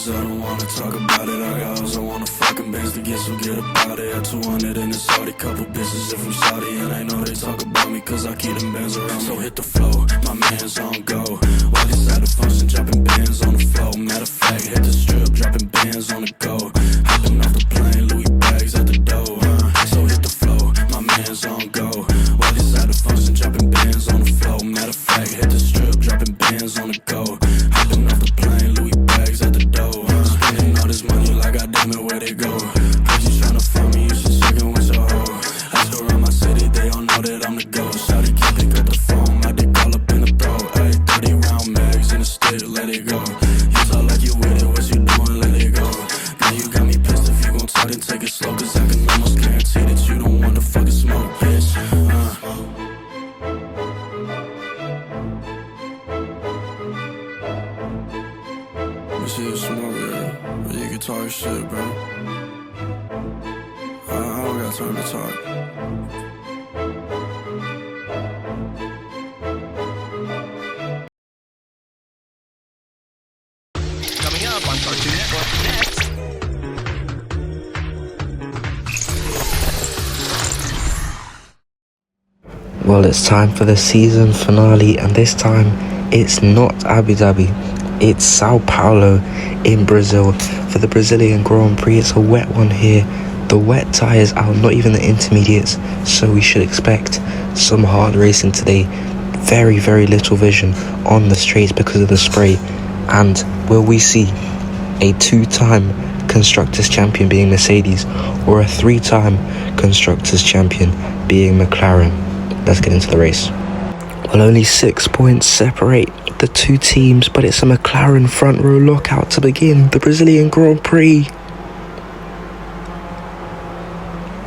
Cause I don't wanna talk about it. I got hoes, I wanna fucking bands to get, so get about it. At 200 in the Saudi, couple bitches if from Saudi. And I know they talk about me cause I keep them bands around. So hit the flow, my man's on go. While inside the function, dropping bands on the flow. Matter of fact, hit the strip, dropping bands on the go. Hopping off the plane, Louis bags at the door. So hit the flow, my man's on go. While inside the function, dropping bands on the flow. Matter of fact, hit the strip, dropping bands on the go. Hopping off the plane, Louis bags at the door. Spending all this money like I damn it, where they go. Heard you tryna find me, you should chicken with your hoe. Ask around my city, they all know that I'm the ghost. Shawty can't pick up the phone, my dick all up in the throat. Ay, 30 round mags in the stick, let it go. You talk like you with it, what you doing, let it go. Now you got me pissed, if you gon' talk then take it slow. Cause I can almost guarantee that you don't want to fucking smoke, bitch. Let me see you smoke, yeah. Or you can talk shit, bro. I don't got time to talk. Coming up on Cartoon Network next. Well, it's time for the season finale, and this time it's not Abu Dhabi, it's São Paulo in Brazil for the Brazilian Grand Prix. It's a wet one here. The wet tyres out, not even the intermediates, so we should expect some hard racing today. Very, very little vision on the straights because of the spray. And will we see a two-time constructors champion being Mercedes or a three-time constructors champion being McLaren? Let's get into the race. Well, only 6 points separate the two teams, but it's a McLaren front row lockout to begin the Brazilian Grand Prix.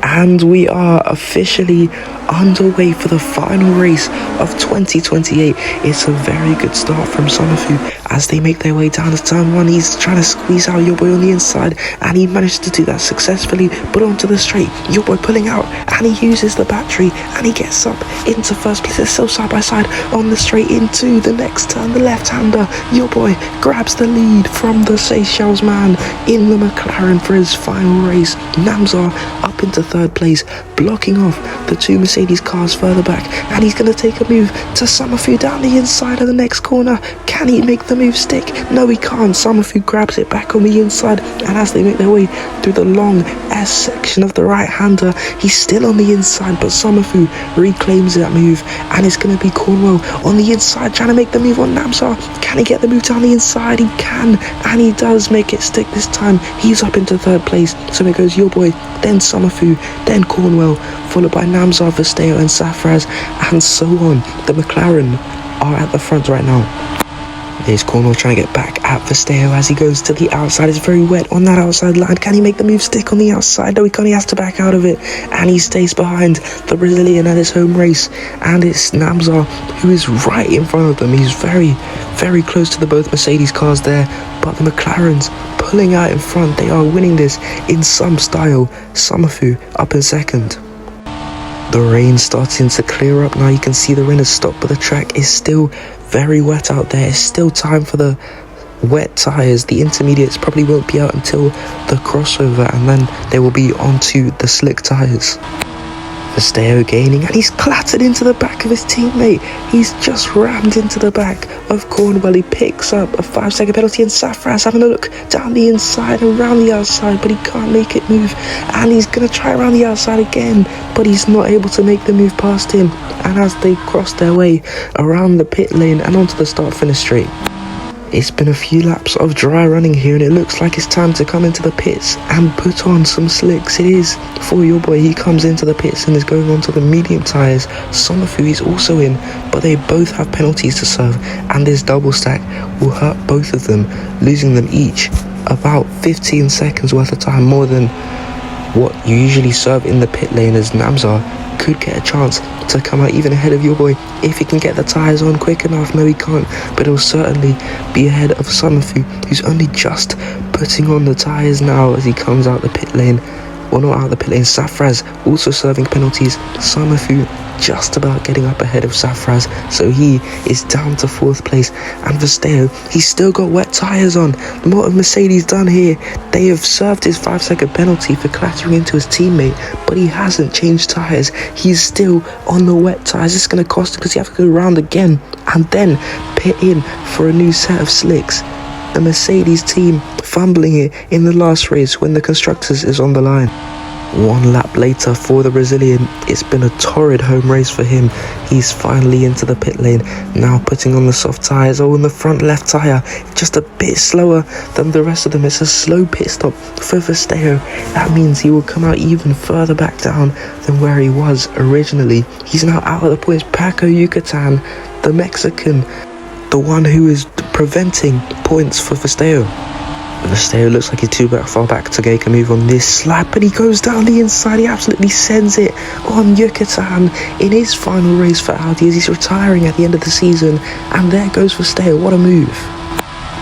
And we are officially underway for the final race of 2028. It's a very good start from Sonofu as they make their way down to turn one. He's trying to squeeze out your boy on the inside, and he managed to do that successfully, but onto the straight, your boy pulling out, and he uses the battery, and he gets up into first place. They're still side by side on the straight into the next turn. The left-hander, your boy, grabs the lead from the Seychelles man in the McLaren for his final race. Namzar up into third place, blocking off the two Mercedes cars further back, and he's going to take a move to Sonofu down the inside of the next corner. Can he make the move stick? No, he can't. Sonofu grabs it back on the inside, and as they make their way through the long S section of the right-hander, he's still on the inside, but Sonofu reclaims that move, and it's going to be Cornwell on the inside trying to make the move on Namzar. Can he get the move down the inside? He can, and he does make it stick this time. He's up into third place, so it goes your boy, then Sonofu, then Cornwell, followed by Namzar, Verstheo and Safraz, and so on. The McLaren are at the front right now. There's Cornwell trying to get back at Verstheo as he goes to the outside. It's very wet on that outside line. Can he make the move stick on the outside? No, he can't. He has to back out of it, and he stays behind the Brazilian at his home race. And it's Namzar who is right in front of them. He's very, very close to the both Mercedes cars there, but the McLarens pulling out in front. They are winning this in some style. Sonofu up in second. The rain starting to clear up now. You can see the rain has stopped, but the track is still very wet out there. It's still time for the wet tyres. The intermediates probably won't be out until the crossover, and then they will be onto the slick tyres. Verstheo gaining, and he's clattered into the back of his teammate. He's just rammed into the back of Cornwell. He picks up a 5-second penalty, and Safraz having a look down the inside and around the outside, but he can't make it move, and he's going to try around the outside again, but he's not able to make the move past him. And as they cross their way around the pit lane and onto the start-finish straight, it's been a few laps of dry running here, and it looks like it's time to come into the pits and put on some slicks. It is for your boy. He comes into the pits and is going on to the medium tyres. Sonofu is also in, but they both have penalties to serve, and this double stack will hurt both of them, losing them each about 15 seconds worth of time more than what you usually serve in the pit lane, as Namzar could get a chance to come out even ahead of your boy if he can get the tyres on quick enough. No, he can't, but he'll certainly be ahead of Sonofu, who's only just putting on the tyres now as he comes out the pit lane. well, not out of the pit lane, Safraz also serving penalties. Samafu just about getting up ahead of Safraz, so he is down to 4th place. And Verstheo, he's still got wet tyres on. What have Mercedes done here? They have served his 5-second penalty for clattering into his teammate, but he hasn't changed tyres. He's still on the wet tyres. This is going to cost him because you have to go around again and then pit in for a new set of slicks. The Mercedes team fumbling it in the last race when the constructors is on the line. 1 lap later for the Brazilian, it's been a torrid home race for him. He's finally into the pit lane, now putting on the soft tyres. Oh, and the front left tyre just a bit slower than the rest of them. It's a slow pit stop for Verstheo. That means he will come out even further back down than where he was originally. He's now out of the points. Paco Yucatan, the Mexican, the one who is preventing points for Verstheo. Verstheo looks like he's too far back to make a move on this slap, but he goes down the inside. He absolutely sends it on Yucatan in his final race for Audi as he's retiring at the end of the season. And there goes Verstheo. What a move.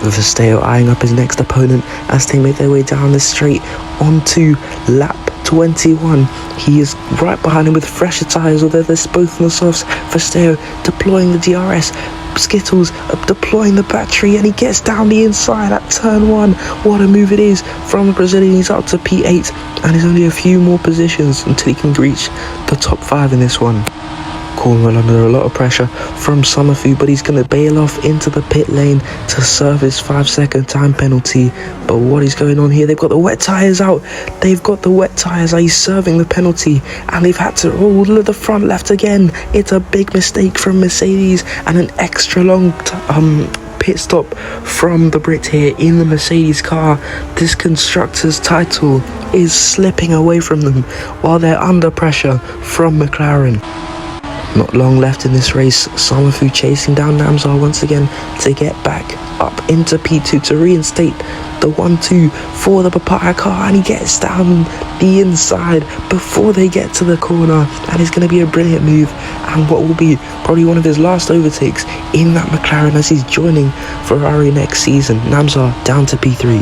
Verstheo eyeing up his next opponent as they make their way down the straight onto lap 21. He is right behind him with fresher tyres, although they're both on the softs. Verstheo deploying the DRS. Skittles deploying the battery, and he gets down the inside at turn 1. What a move it is from the Brazilian. He's up to P8 and there's only a few more positions until he can reach the top 5 in this one. Cornwell under a lot of pressure from Samafu, but he's going to bail off into the pit lane to serve his 5-second time penalty. But what is going on here? They've got the wet tyres out. They've got the wet tyres. He's serving the penalty, and they've had to roll the front left again. It's a big mistake from Mercedes, and an extra long pit stop from the Brit here in the Mercedes car. This constructors title is slipping away from them while they're under pressure from McLaren. Not long left in this race. Samafu chasing down Namzar once again to get back up into P2 to reinstate the 1-2 for the Papaya car, and he gets down the inside before they get to the corner, and it's going to be a brilliant move and what will be probably one of his last overtakes in that McLaren as he's joining Ferrari next season. Namzar down to P3.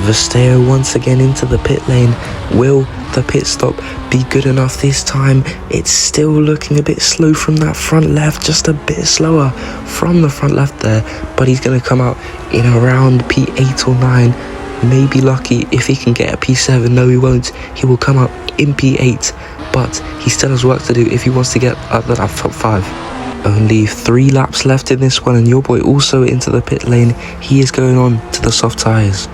Verstheo once again into the pit lane. Will the pit stop be good enough this time? It's still looking a bit slow from that front left, just a bit slower from the front left there, but he's going to come out in around P8 or 9, maybe lucky if he can get a P7. No, he won't. He will come out in P8, but he still has work to do if he wants to get up to that top 5. Only 3 laps left in this one, and your boy also into the pit lane. He is going on to the soft tyres.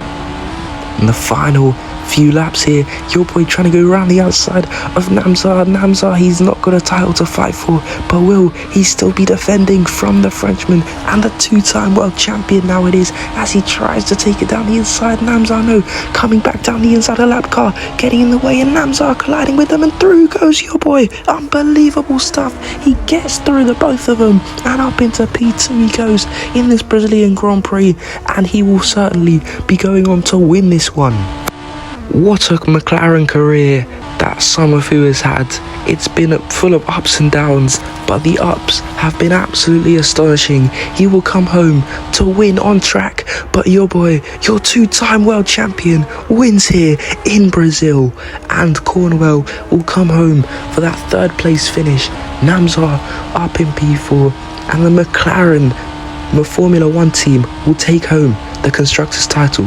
And the final few laps here, your boy trying to go around the outside of Namzar. He's not got a title to fight for, but will he still be defending from the Frenchman and the 2-time world champion now it is, as he tries to take it down the inside. Namzar, no, coming back down the inside, a lap car getting in the way, and Namzar colliding with them, and through goes your boy. Unbelievable stuff. He gets through the both of them and up into P2 he goes in this Brazilian Grand Prix, and he will certainly be going on to win this one. What a McLaren career that Samafu has had. It's been full of ups and downs, but the ups have been absolutely astonishing. He will come home to win on track, but your boy, your 2-time world champion, wins here in Brazil, and Cornwell will come home for that 3rd place finish. Namzar up in P4, and the McLaren Formula 1 team will take home the constructors title